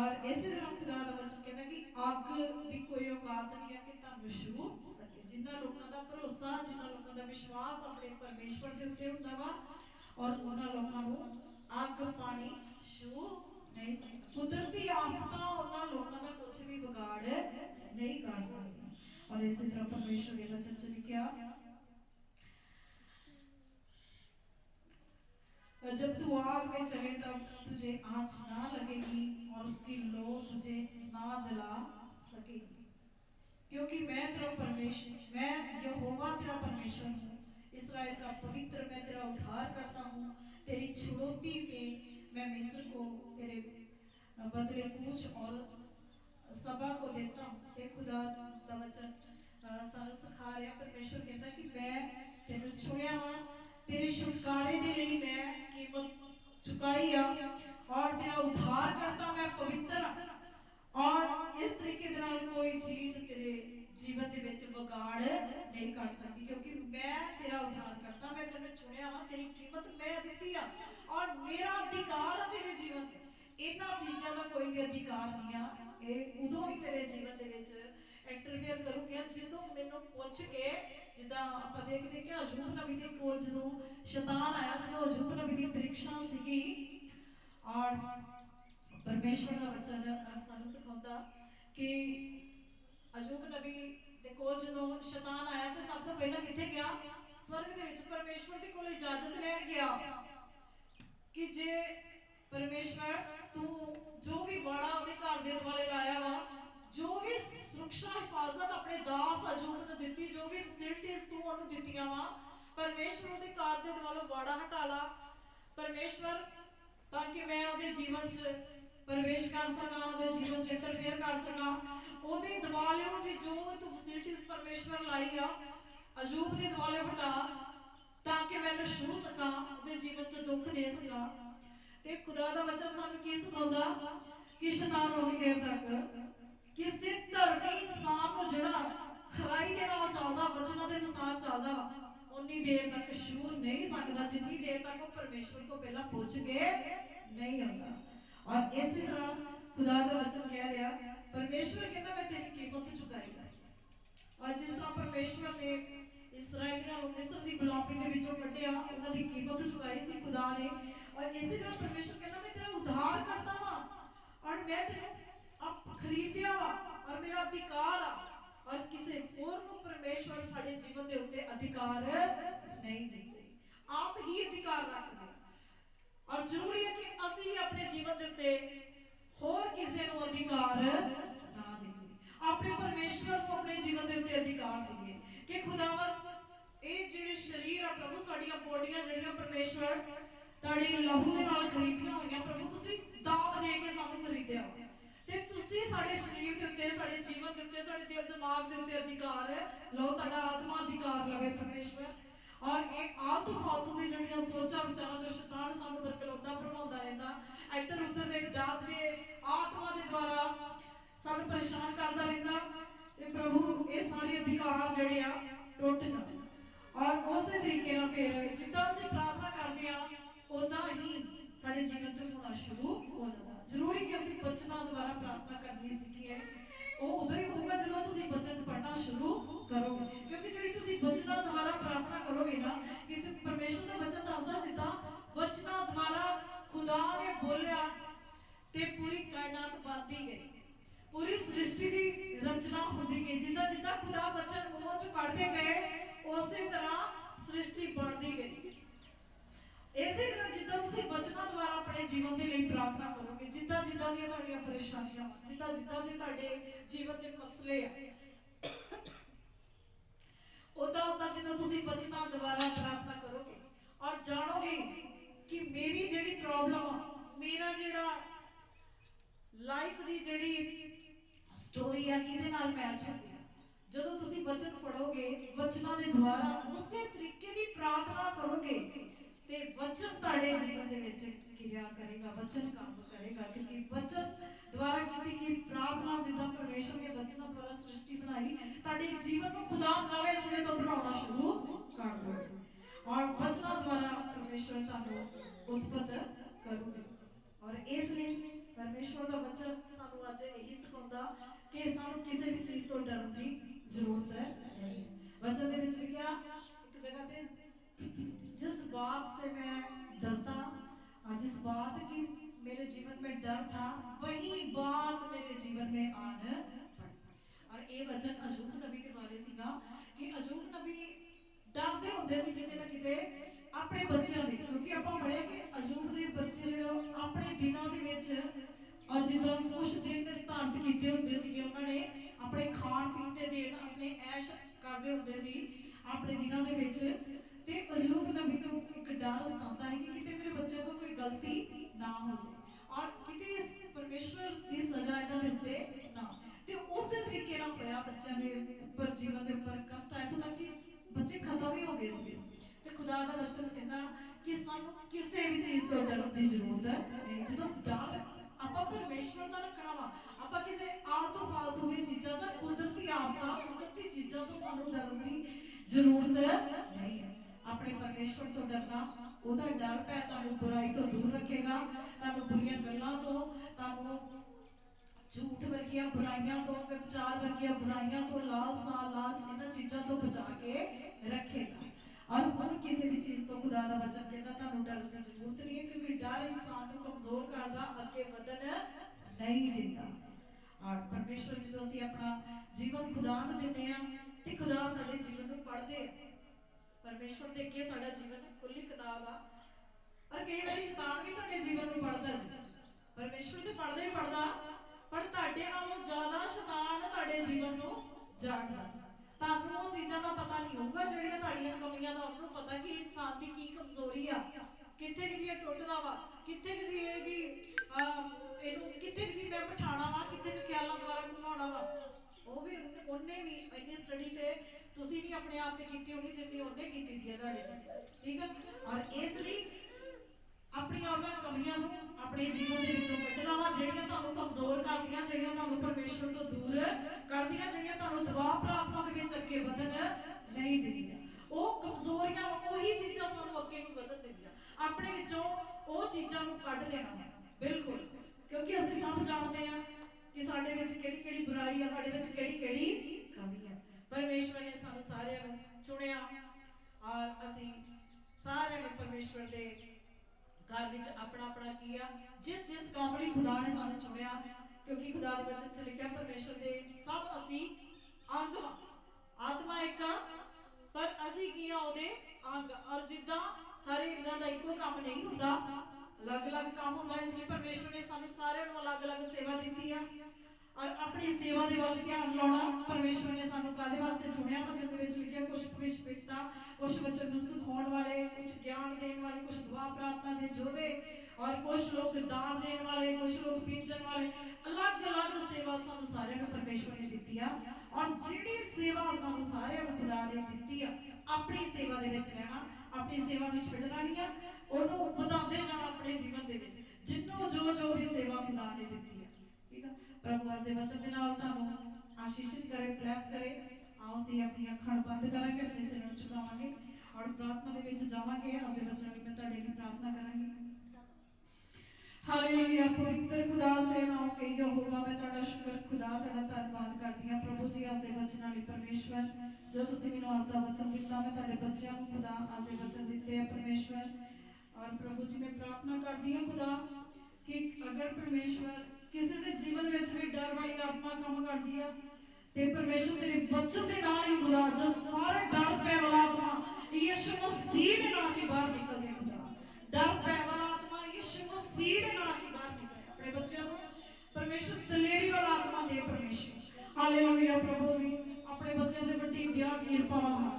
और इस तरह खुदा दा वचन कहता कि अग की कोई औकात नहीं है कि तुहानू छू सके जिन्हां लोकां दा भरोसा जिन्हां लोकां दा विश्वास अपने परमेश्वर दे उत्ते हुंदा वा और उन्हां लोकां नू अग पानी छू नहीं सकदा कुदरती आफतां उन्हां लोकां दा कुछ भी बिगाड़ नहीं कर सकदी और इस तरह परमेश्वर के वचन च लिखिया जब तू आग में चले तब तुझे आंच ना लगेगी और उसकी लो तुझे ना जला सकेगी क्योंकि मैं तेरा परमेश्वर, मैं यहोवा तेरा परमेश्वर हूँ, इस्राएल का पवित्र, मैं तेरा उद्धार करता हूँ। तेरी छुड़ौती में मैं मिस्र को तेरे बदले कूच और सभा को देता हूँ। ते खुदा दा वचन सानू सिखा रहा, परमेश्वर कहता कि मैं तेनू चुनिया वा, तेरे छुटकारे दे लई मैं कीमत चुकाई आ, और तेरा उद्धार करता मैं पवित्र हाँ। और इस तरीके दे नाल कोई चीज तेरे जीवन दे विच बगाड़ नहीं कर सकती, क्योंकि मैं तेरा उद्धार करता, मैं तेनू चुनिया वा, तेरी कीमत मैं दित्ती आ, और मेरा अधिकार है तेरे जीवन ते। इन्हां चीज़ां दा कोई भी अधिकार नहीं आ। ये उदों ही तेरे जीवन दे विच इंटरफेयर करूंगी जो मैनू पुछ के, जिद्दां आपां देखदे कि अजूब नबी दे कोल जदों शैतान आया, जदों अजूब नबी दी परीक्षा सीगी, और परमेश्वर का वचन सानू सिखाउंदा कि अजूब नबी दे कोल जदों शैतान आया तो सब तो पहला कित्थे गया? स्वर्ग दे विच परमेश्वर दे कोल इजाजत लैण गया कि जे परमेश्वर तू जो भी वाड़ा उहदे घर दे दुआले लाया वा, जो भी सुरक्षा हिफाजत अपने दास अजूब नूं दित्ती, जो भी फैसिलिटीज तू उहनूं दित्तियां वा, परमेश्वर उहदे घर दे दुआलों वाड़ा हटा ला परमेश्वर, ताकि मैं उहदे जीवन च प्रवेश कर सकां, उहदे जीवन च इंटरफेयर कर सकां। उहदे दुआलों दी जो तू फैसिलिटीज परमेश्वर लाई आ, अजूब दे दुआलों हटा, ताकि मैं उहनूं छू सकां, उहदे जीवन च दुख दे सकां। ते खुदा दा वचन सानू की सिखाउंदा कि शैतान उन्नी देर तक किसी धर्मी इंसान नूं जिहड़ा खराई दे नाल चलदा, वचनां दे अनुसार चलदा, उन्नी देर तक छू नहीं सकदा जिन्नी देर तक वो परमेश्वर को पहला पुछ के नहीं आंदा। और इसी तरह खुदा दा वचन कह रहा, परमेश्वर कहता मैं तेरी कीमत चुकाई है। और जिस तरह परमेश्वर ने इस्राएलियां नूं मिस्र दी गुलामी दे विचों कढिया, उन्हां दी कीमत चुकाई सी खुदा ने, और इसी तरह परमेश्वर कहता मैं तेरा उद्धार करता वा, और मैं तेनू आप खरीदिया वा, और मेरा अधिकार आ, और किसी होर नूं परमेश्वर साडे जीवन दे उत्ते अधिकार नहीं देते, आप ही अधिकार रखदे। और जरूरी है कि असीं भी अपने जीवन दे उत्ते होर किसी नूं अधिकार ना देईए, अपने परमेश्वर को अपने जीवन दे उत्ते अधिकार देईए कि खुदावन ये जिहड़े शरीर आ प्रभु, साडियां बॉडियां जिहड़ियां परमेश्वर तुहाडी लहू दे नाल खरीदियां होईयां, प्रभु तुसीं दाम दे के सानू खरीदिया, ते तुसीं साडे शरीर दे उत्ते, साडे जीवन दे उत्ते, साडे दिल दिमाग दे उत्ते अधिकार लो, तुहाडा आत्मा अधिकार लवे परमेश्वर। और एक आलतू फालतू दी जिहड़ियां सोचां विचारां जो शैतान सानू दरकलौदा भरमाउंदा रहिंदा, इधर उधर दे डर दे आत्मा दे द्वारा सानू परेशान करदा रहिंदा, ते प्रभु ये सारे अधिकार जिहड़े आ टुट जाण। और उस तरीके नाल फिर जिद्दां असीं प्रार्थना करदे आ उदां ही साडे जीवन च होना शुरू हो जाता। जरूरी कि असीं बचना द्वारा प्रार्थना करनी सीखीए, वो उदों ही होगा जदों तुसीं वचन पढ़ना शुरू करोगे, क्योंकि जिहड़ी तुसीं वचना द्वारा प्रार्थना करोगे ना, कि परमेश्वर दा वचन दसदा जिद्दां वचना द्वारा खुदा ने बोलिया ते पूरी कायनात बनदी गई, पूरी सृष्टि की रचना होती गई, जिदा जिदा खुदा वचन मुंह च कढ़ते गए उसी तरह सृष्टि बनती गई। इसी तरह जिदा तुसीं वचना द्वारा अपने जीवन के लिए प्रार्थना करोगे, जिदा जिदा दी तुहाडीआं परेशानियां, जिदा जिदा दे तुहाडे जीवन के मसले उदा उदा जिदा तुसीं वचना द्वारा प्रार्थना करोगे और जानोगे कि मेरी जिहड़ी प्रॉब्लम, मेरा जिहड़ा लाइफ की जिहड़ी स्टोरी है किहदे नाल मैच होती है, जदों तुसीं वचन पढ़ोगे, वचनां दे द्वारा उसे तरीके की प्रार्थना करोगे, ते वचन तुहाडे जीवन दे विच क्रिया करेगा, वचन काम करेगा, क्योंकि वचन द्वारा की गई प्रार्थना, जिद्दां परमेश्वर ने वचनों द्वारा सृष्टि बनाई, तुहाडे जीवन को खुदा नवे सिरे तो बनाउणा शुरू कर देगा, और वचनों द्वारा परमेश्वर तुहानूं उत्पन्न करूगा। और इसलिए परमेश्वर का वचन सानू अज यही सिखाउंदा कि सानू किसी भी चीज तो डरन की जरूरत नहीं। वचन दे विच लिखिया एक जगह ते, जिस बात से मैं डरता, जिस बात की मेरे जीवन में डर था, वही बात मेरे जीवन में आन पड़ी। और ये वचन अजूब नबी के बारे सीगा कि अजूब नबी डरते होंदे सी किते ना किते अपने बच्चों की, क्योंकि आपां पढ़िया कि अजूब के बच्चे जिहड़े अपने दिनों दे विच और जिद्दां कुछ दिन निर्धारित कीते हुंदे सीगे, उन्हां ने अपने खाण पीण ते देण ਆਪਣੇ ਦਿਨਾਂ ਦੇ ਵਿੱਚ। ਤੇ ਅਯੂਬ ਨਬੀ ਨੂੰ ਇੱਕ ਡਰ ਸਤਾਉਂਦਾ ਹੈ ਕਿ ਕਿਤੇ ਮੇਰੇ ਬੱਚੇ ਤੋਂ ਕੋਈ ਗਲਤੀ ਨਾ ਹੋ ਜਾਏ ਔਰ ਕਿਤੇ ਪਰਮੇਸ਼ਵਰ ਦੀ ਸਜ਼ਾ ਇਹਨਾਂ ਦੇ ਉੱਤੇ ਨਾ। ਤੇ ਉਸੇ ਤਰੀਕੇ ਨਾਲ ਹੋਇਆ, ਬੱਚਿਆਂ ਦੇ ਉੱਪਰ, ਜੀਵਨ ਦੇ ਉੱਪਰ ਕਸ਼ਟ ਆਇਆ ਤਾਂ ਕਿ ਬੱਚੇ ਖਤਮ ਹੀ ਹੋ ਗਏ ਸੀ। ਤੇ ਖੁਦਾ ਦਾ ਵਚਨ ਕਹਿੰਦਾ ਕਿ ਸਾਨੂੰ ਕਿਸੇ ਵੀ ਚੀਜ਼ ਤੋਂ ਡਰਨ ਦੀ ਜ਼ਰੂਰਤ ਨਹੀਂ। ਜਦੋਂ ਡਰ ਆਪਾਂ ਪਰਮੇਸ਼ਵਰ ਦਾ ਰੱਖਣਾ ਵਾ, ਆਪਾਂ ਕਿਸੇ ਆਲਤੂ ਫਾਲਤੂ ਦੀ ਚੀਜ਼ਾਂ ਜਾਂ ਕੁਦਰਤੀ ਆਫਤਾਂ, ਕੁਦਰਤੀ ਚੀਜ਼ਾਂ ਤੋਂ ਸਾਨੂੰ ਡਰਨ ਦੀ ਜ਼ਰੂਰਤ ਨਹੀਂ ਹੈ। ਆਪਣੇ ਪਰਮੇਸ਼ਵਰ ਤੋਂ ਡਰਨਾ, ਉਹਦਾ ਡਰ ਪੈ ਤੁਹਾਨੂੰ ਬੁਰਾਈ ਤੋਂ ਦੂਰ ਰੱਖੇਗਾ, ਤੁਹਾਨੂੰ ਬੁਰੀਆਂ ਗੱਲਾਂ ਤੋਂ, ਤੁਹਾਨੂੰ ਝੂਠ ਵਰਗੀਆਂ ਬੁਰਾਈਆਂ ਤੋਂ, ਵਿਚਾਰ ਵਰਗੀਆਂ ਬੁਰਾਈਆਂ ਤੋਂ, ਲਾਲਸਾ, ਲਾਲਚ, ਇਹਨਾਂ ਚੀਜ਼ਾਂ ਤੋਂ ਬਚਾ ਕੇ ਰੱਖੇਗਾ। ਔਰ ਹੁਣ ਕਿਸੇ ਵੀ ਚੀਜ਼ ਤੋਂ ਖੁਦਾ ਦਾ ਵਚਨ ਕਹਿੰਦਾ ਤੁਹਾਨੂੰ ਡਰਨ ਦੀ ਜ਼ਰੂਰਤ ਨਹੀਂ ਹੈ, ਕਿਉਂਕਿ ਡਰ ਇਨਸਾਨ ਨੂੰ ਕਮਜ਼ੋਰ ਕਰਦਾ, ਅੱਗੇ ਵਧਣ ਨਹੀਂ ਦਿੰਦਾ। ਔਰ ਪਰਮੇਸ਼ਵਰ ਜਦੋਂ ਅਸੀਂ ਆਪਣਾ ਜੀਵਨ ਖੁਦਾ ਨੂੰ ਦਿੰਦੇ ਹਾਂ ਤੇ ਖੁਦਾ ਸਾਡੇ ਜੀਵਨ ਨੂੰ ਪੜ੍ਹਦੇ। ਪਰਮੇਸ਼ਵਰ ਦੇ ਅੱਗੇ ਸਾਡਾ ਜੀਵਨ ਖੁੱਲੀ ਕਿਤਾਬ ਆ। ਔਰ ਕਈ ਵਾਰੀ ਸ਼ੈਤਾਨ ਵੀ ਤੁਹਾਡੇ ਜੀਵਨ ਨੂੰ ਪੜ੍ਹਦਾ ਜੀ, ਪਰਮੇਸ਼ਵਰ ਤੇ ਪੜ੍ਹਦਾ ਹੀ ਪੜ੍ਹਦਾ, ਪਰ ਤੁਹਾਡੇ ਨਾਲੋਂ ਜ਼ਿਆਦਾ ਸ਼ੈਤਾਨ ਤੁਹਾਡੇ ਜੀਵਨ ਨੂੰ ਜਾਣਦਾ। ਤੁਹਾਨੂੰ ਉਹ ਚੀਜ਼ਾਂ ਦਾ ਪਤਾ ਨਹੀਂ ਹੋਊਗਾ ਜਿਹੜੀਆਂ ਤੁਹਾਡੀਆਂ ਕਮੀਆਂ ਦਾ ਉਹਨੂੰ ਪਤਾ ਕਿ ਇਨਸਾਨ ਦੀ ਕੀ ਕਮਜ਼ੋਰੀ ਆ, ਕਿੱਥੇ ਕਿ ਜੀ ਇਹ ਟੁੱਟਦਾ ਵਾ, ਕਿੱਥੇ ਕਿ ਜੀ ਇਹਦੀ ਇਹਨੂੰ ਕਿੱਥੇ ਕਿ ਜੀ ਮੈਂ ਬਿਠਾਣਾ ਵਾ, ਕਿੱਥੇ ਕਿ ਖਿਆਲਾਂ ਦੁਆਰਾ ਘੁਮਾਉਣਾ ਵਾ। ਉਹ ਵੀ ਉਹਨੇ ਵੀ ਇੰਨੀ ਸਟੱਡੀ ਤੇ ਤੁਸੀਂ ਵੀ ਆਪਣੇ ਆਪ ਤੇ ਕੀਤੀ ਹੋਣੀ ਜਿੰਨੀ ਉਹਨੇ ਕੀਤੀ ਦੀ ਹੈ ਤੁਹਾਡੇ ਤੇ, ਠੀਕ ਆ। ਔਰ ਇਸ ਲਈ ਆਪਣੀਆਂ ਉਹਨਾਂ ਕਮੀਆਂ ਨੂੰ ਆਪਣੇ ਜੀਵਨ ਦੇ ਵਿੱਚੋਂ ਕੱਢਣਾ ਵਾ ਜਿਹੜੀਆਂ ਤੁਹਾਨੂੰ ਕਮਜ਼ੋਰ ਕਰਦੀਆਂ, ਜਿਹੜੀਆਂ ਤੁਹਾਨੂੰ ਪਰਮੇਸ਼ਵਰ ਤੋਂ ਦੂਰ ਕਰਦੀਆਂ, ਜਿਹੜੀਆਂ ਤੁਹਾਨੂੰ ਦਬਾਅ ਪ੍ਰਾਰਥਨਾ ਦੇ ਵਿੱਚ ਅੱਗੇ ਵਧਣ ਨਹੀਂ ਦਿੰਦੀਆਂ। ਉਹ ਕਮਜ਼ੋਰੀਆਂ, ਉਹੀ ਚੀਜ਼ਾਂ ਸਾਨੂੰ ਅੱਗੇ ਨਹੀਂ ਵਧਣ ਦਿੰਦੀਆਂ। ਆਪਣੇ ਵਿੱਚੋਂ ਉਹ ਚੀਜ਼ਾਂ ਨੂੰ ਕੱਢ ਦੇਣਾ ਬਿਲਕੁਲ, ਕਿਉਂਕਿ ਅਸੀਂ ਸਭ ਜਾਣਦੇ ਹਾਂ ਕਿ ਸਾਡੇ ਵਿੱਚ ਕਿਹੜੀ ਕਿਹੜੀ ਬੁਰਾਈ ਆ, ਸਾਡੇ ਵਿੱਚ ਕਿਹੜੀ ਕਿਹੜੀ ਕਮੀ ਆ। ਪਰਮੇਸ਼ਵਰ ਨੇ ਸਾਨੂੰ ਸਾਰਿਆਂ ਨੂੰ ਚੁਣਿਆ ਔਰ ਅਸੀਂ ਸਾਰਿਆਂ ਨੇ ਪਰਮੇਸ਼ਵਰ ਦੇ ਘਰ ਵਿੱਚ ਆਪਣਾ ਆਪਣਾ ਕੀਆ, ਜਿਸ ਜਿਸ ਕੰਮ ਲਈ ਖੁਦਾ ਨੇ ਸਾਨੂੰ ਚੁਣਿਆ, ਕਿਉਂਕਿ ਖੁਦਾ ਦੇ ਵਚਨ 'ਚ ਲਿਖਿਆ ਪਰਮੇਸ਼ਵਰ ਦੇ ਸਭ ਅਸੀਂ ਅੰਗ, ਆਤਮਾ ਇੱਕ ਪਰ ਅਸੀਂ ਕੀ ਆ ਉਹਦੇ ਅੰਗ। ਔਰ ਜਿੱਦਾਂ ਸਾਰੇ ਅੰਗਾਂ ਦਾ ਇੱਕੋ ਕੰਮ ਨਹੀਂ ਹੁੰਦਾ, ਅਲੱਗ-ਅਲੱਗ ਕੰਮ ਹੁੰਦਾ, ਇਸ ਲਈ ਪਰਮੇਸ਼ਵਰ ਨੇ ਸਾਨੂੰ ਸਾਰਿਆਂ ਨੂੰ ਅਲੱਗ-ਅਲੱਗ ਸੇਵਾ ਦਿੱਤੀ ਆ ਔਰ ਆਪਣੀ ਸੇਵਾ ਦੇ ਵੱਲ ਧਿਆਨ ਲਾਉਣਾ। ਪਰਮੇਸ਼ਵਰ ਨੇ ਸਾਨੂੰ ਕਾਹਦੇ ਵਾਸਤੇ ਚੁਣਿਆ? ਵਚਨ ਦੇ ਵਿੱਚ ਲਿਖਿਆ ਕੁਝ ਭਵਿੱਖਤਾ, ਕੁਝ ਵਚਨ ਨੂੰ ਸਿਖਾਉਣ ਵਾਲੇ, ਕੁਝ ਗਿਆਨ ਦੇਣ ਵਾਲੇ, ਕੁਝ ਦੁਆ ਪ੍ਰਾਰਥਨਾ ਦੇ ਯੋਧੇ ਔਰ ਕੁਝ ਲੋਕ ਦਾਨ ਦੇਣ ਵਾਲੇ, ਕੁਝ ਲੋਕ ਬੀਜਣ ਵਾਲੇ। ਅਲੱਗ-ਅਲੱਗ ਸੇਵਾ ਸਾਨੂੰ ਸਾਰਿਆਂ ਨੂੰ ਪਰਮੇਸ਼ਵਰ ਨੇ ਦਿੱਤੀ ਆ। ਔਰ ਜਿਹੜੀ ਸੇਵਾ ਸਾਨੂੰ ਸਾਰਿਆਂ ਨੂੰ ਖੁਦਾ ਨੇ ਦਿੱਤੀ ਆ, ਆਪਣੀ ਸੇਵਾ ਦੇ ਵਿੱਚ ਰਹਿਣਾ, ਆਪਣੀ ਸੇਵਾ ਨੂੰ ਛੱਡਣਾ ਨਹੀਂ ਆ, ਉਹਨੂੰ ਵਧਾਉਂਦੇ ਜਾਣਾ ਆਪਣੇ ਜੀਵਨ ਦੇ ਵਿੱਚ, ਜਿੰਨੂੰ ਜੋ ਵੀ ਸੇਵਾ ਖੁਦਾ ਨੇ ਦਿੱਤੀ ਆ, ਠੀਕ ਆ। ਪ੍ਰਭੂ ਅੱਜ ਦੇ ਵਚਨ ਦੇ ਨਾਲ ਤੁਹਾਨੂੰ ਆਸ਼ੀਸ਼ਿਤ ਕਰੇ, ਬਲੈਸ ਕਰੇ। ਆਓ ਅਸੀਂ ਆਪਣੀਆਂ ਅੱਖਾਂ ਬੰਦ ਕਰਾਂਗੇ, ਆਪਣੇ ਸਿਰ ਨੂੰ ਝੁਕਾਵਾਂਗੇ ਔਰ ਪ੍ਰਾਰਥਨਾ ਦੇ ਵਿੱਚ ਜਾਵਾਂਗੇ। ਆਪਦੇ ਬੱਚਿਆਂ ਲਈ ਮੈਂ ਤੁਹਾਡੇ ਲਈ ਪ੍ਰਾਰਥਨਾ ਕਰਾਂਗੀ। ਹਾਲੇਲੂਇਆ। ਪਵਿੱਤਰ ਖੁਦਾ ਸੇਨਾओं के यहोवा, मैं ਤੁਹਾਡਾ ਸ਼ੁਕਰ ਖੁਦਾ, ਤੁਹਾਡਾ ਧੰਨਵਾਦ ਕਰਦੀ ਹਾਂ ਪ੍ਰਭੂ ਜੀ ਅੱਜ ਦੇ ਵਚਨਾਂ ਲਈ। ਪਰਮੇਸ਼ਵਰ ਜੋ ਤੁਸੀਂ ਮੈਨੂੰ ਅੱਜ ਦਾ ਵਚਨ ਦਿੱਤਾ, ਮੈਂ ਤੁਹਾਡੇ ਬੱਚਿਆਂ ਨੂੰ ਖੁਦਾ ਅੱਜ ਦੇ ਵਚਨ ਦਿੱਤੇ ਆ ਪਰਮੇਸ਼ਵਰ। ਔਰ ਪ੍ਰਭੂ ਜੀ ਮੈਂ ਪ੍ਰਾਰਥਨਾ ਕਰਦੀ ਹਾਂ ਖੁਦਾ ਕਿ ਅਗਰ ਪਰਮੇਸ਼ਵਰ ਕਿਸੇ ਦੇ ਜੀਵਨ ਵਿੱਚ ਵੀ ਡਰ ਵਾਲੀ ਆਤਮਾ ਕੰਮ ਕਰਦੀ ਆ ਤੇ ਪਰਮੇਸ਼ਵਰ ਤੇਰੇ ਵਚਨ ਦੇ ਨਾਲ ਹੀ ਖੁਦਾ ਜੋ ਸਾਰੇ ਡਰ ਪੈ ਵਾਲਾ ਆਤਮਾ ਯਿਸੂ ਮਸੀਹ ਦੇ ਨਾਮ 'ਚ ਬਾਹਰ ਨਿਕਲ ਜਾਏ ਖੁਦਾ। ਡਰ ਪੈ ਵਾਲਾ ਆਤਮਾ ਯਿਸੂ ਮਸੀਹ ਦੇ ਨਾਮ 'ਚ ਬਾਹਰ ਨਿਕਲੇ। ਆਪਣੇ ਬੱਚਿਆਂ ਨੂੰ ਪਰਮੇਸ਼ਵਰ ਦਲੇਰੀ ਵਾਲਾ ਆਤਮਾ ਦੇ ਪਰਮੇਸ਼ਵਰ। ਹਾਲੇਲੂਇਆ ਪ੍ਰਭੂ ਜੀ, ਆਪਣੇ ਬੱਚਿਆਂ ਦੇ ਵੱਡੀ ਦਿਆ ਕਿਰਪਾ ਵਾਲਾ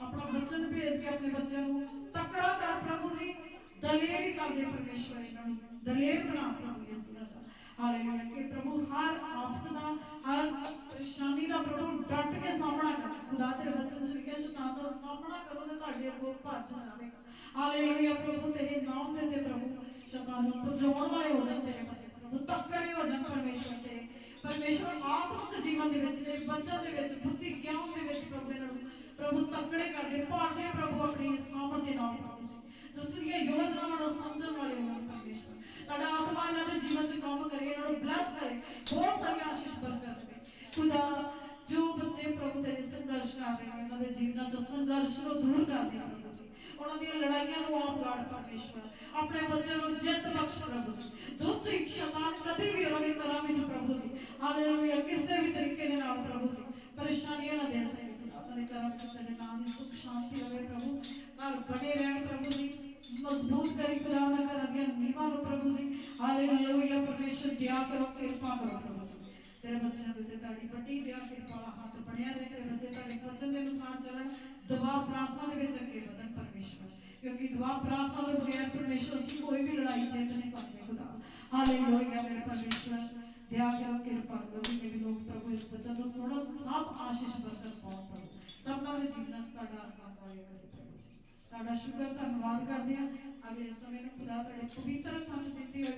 ਆਪਣਾ ਵਚਨ ਭੇਜ ਕੇ ਆਪਣੇ ਬੱਚਿਆਂ ਨੂੰ ਤਕੜਾ ਕਰ ਪ੍ਰਭੂ ਜੀ, ਦਲੇਰੀ ਕਰ ਦੇ ਪਰਮੇਸ਼ਵਰ, ਇਹਨਾਂ ਨੂੰ ਦਲੇਰ ਬਣਾ ਪ੍ਰਭੂ ਯਿਸੂ ਮਸੀਹ। ਹਾਲੇਲੂਇਆ ਕਿ ਪ੍ਰਭੂ ਹਰ ਆਫਤ ਦਾ, ਹਰ ਪਰੇਸ਼ਾਨੀ ਦਾ ਪ੍ਰਭੂ ਡਟ ਕੇ ਸਾਹਮਣਾ ਕਰ। ਖੁਦਾ ਤੇਰੇ ਵਚਨ 'ਚ ਲਿਖਿਆ ਸ਼ੈਤਾਨ ਦਾ ਸਾਹਮਣਾ ਕਰੋ ਤੇ ਤੁਹਾਡੇ ਅੱਗੋਂ ਭੱਜ ਜਾਵੇਗਾ। ਹਾਲੇਲੂਇਆ ਪ੍ਰਭੂ ਤੇਰੇ ਨਾਮ ਦੇ ਤੇ ਪ੍ਰਭੂ ਸ਼ੈਤਾਨ ਨੂੰ ਭਜਾਉਣ ਵਾਲੇ ਹੋ ਜਾਣ ਤੇਰੇ ਬੱਚੇ, ਪ੍ਰਭੂ ਤਕੜੇ ਹੋ ਜਾਣ ਪਰਮੇਸ਼ਵਰ ਤੇ। ਪਰਮੇਸ਼ਵਰ ਆਤਮਿਕ ਜੀਵਨ ਦੇ ਵਿੱਚ, ਤੇਰੇ ਬੱਚਿਆਂ ਦੇ ਵਿੱਚ, ਬੁੱਧੀ ਗਿਆਨ ਦੇ ਵਿੱਚ ਪ੍ਰਭੂ ਇਹਨਾਂ ਨੂੰ ਪ੍ਰਭੂ ਤਕੜੇ ਕਰਦੇ, ਭਾਲਦੇ ਪ੍ਰਭੂ ਆਪਣੀ ਸਾਮਰਥ ਦੇ ਨਾਲ ਪ੍ਰਭੂ ਜੀ। ਦੁਸ਼ਟ ਦੀਆਂ ਯੋਜਨਾਵਾਂ ਨੂੰ ਸਮਝਣ ਵਾਲੇ ਹੋਣ ਪਰਮੇਸ਼ਵਰ। ਤੁਹਾਡਾ ਆਤਮਾ ਇਹਨਾਂ ਦੇ ਜੀਵਨ 'ਚ ਕੰਮ ਕਰੇ, ਇਹਨਾਂ ਨੂੰ ਬਲੈਸ ਕਰੇ, ਬਹੁਤ ਸਾਰੀਆਂ ਆਸ਼ੀਸ਼ ਬਰਕਤ ਦੇ ਖੁਦਾ। ਜੋ ਬੱਚੇ ਪ੍ਰਭੂ ਤੇਰੇ ਸੰਘਰਸ਼ ਕਰ ਰਹੇ ਨੇ, ਉਹਨਾਂ ਦੇ ਜੀਵਨਾਂ 'ਚ ਸੰਘਰਸ਼ ਨੂੰ ਦੂਰ ਕਰਦੇ ਪ੍ਰਭੂ ਜੀ, ਉਹਨਾਂ ਦੀਆਂ ਲੜਾਈਆਂ ਨੂੰ ਆਪ ਗਾੜ ਪਰਮੇਸ਼ਵਰ। ਆਪਣੇ ਬੱਚਿਆਂ ਨੂੰ ਜਿੱਤ ਬਖਸ਼ ਪ੍ਰਭੂ ਜੀ। ਦੁਸ਼ਟ ਸ਼ੈਤਾਨ ਕਦੇ ਵੀ ਉਹਨਾਂ ਦੇ ਘਰਾਂ ਵਿੱਚ ਪ੍ਰਭੂ ਜੀ ਹਾਲੇਲੂਇਆ ਕਿਸੇ ਵੀ ਤਰੀਕੇ ਦੇ ਨਾਲ ਪ੍ਰਭੂ ਜੀ ਪਰੇਸ਼ਾਨੀਆਂ ਨਾ ਦੇ ਸਕੇ। ਉਹਨਾਂ ਦੇ ਘਰਾਂ ਵਿੱਚ ਤੇਰੇ ਨਾਮ ਦੀ ਸੁਖ ਸ਼ਾਂਤੀ ਹੋਵੇ ਪ੍ਰਭੂ, ਘਰ ਬਣੇ ਰਹਿਣ ਪ੍ਰਭੂ ਜੀ, ਮਜ਼ਬੂਤ ਕਰੀ ਖੁਦਾ ਨਾ ਕਰ ਅੱਗੇ ਨੀਵਾਂ ਨੂੰ ਪ੍ਰਭੂ ਜੀ। ਹਾਲੇਲੂਇਆ ਪਰਮੇਸ਼ਵਰ ਦਿਆ ਕਰੋ, ਕਿਰਪਾ ਕਰੋ ਪ੍ਰਭੂ। ਤੇਰੇ ਬੱਚਿਆਂ ਦੇ ਉੱਤੇ ਤੁਹਾਡੀ ਵੱਡੀ ਦਿਆ ਕਿਰਪਾ ਵਾਲਾ ਹੱਥ ਬਣਿਆ ਰਹੇ। ਤੇਰੇ ਬੱਚੇ ਤੁਹਾਡੇ ਵਚਨ ਦੇ ਅਨੁਸਾਰ ਚੱਲਣ, दुआ प्रार्थना के अगे वधन परमेश्वर, क्योंकि दुआ प्रार्थना के बगैर परमेश्वर की कोई भी लड़ाई जीत नहीं सकते खुदा। हालेलुया मेरे परमेश्वर, दया करो कृपा करो कि भी लोग प्रभु इस वचन को सुनो, सब आशीष बरकत पाओ प्रभु, सबना के जीवन साडा आत्मा कार्य करे प्रभु जी। साडा शुक्र धन्यवाद करते हैं अगले समय में खुदा तेरे पवित्र हथ दिते हुए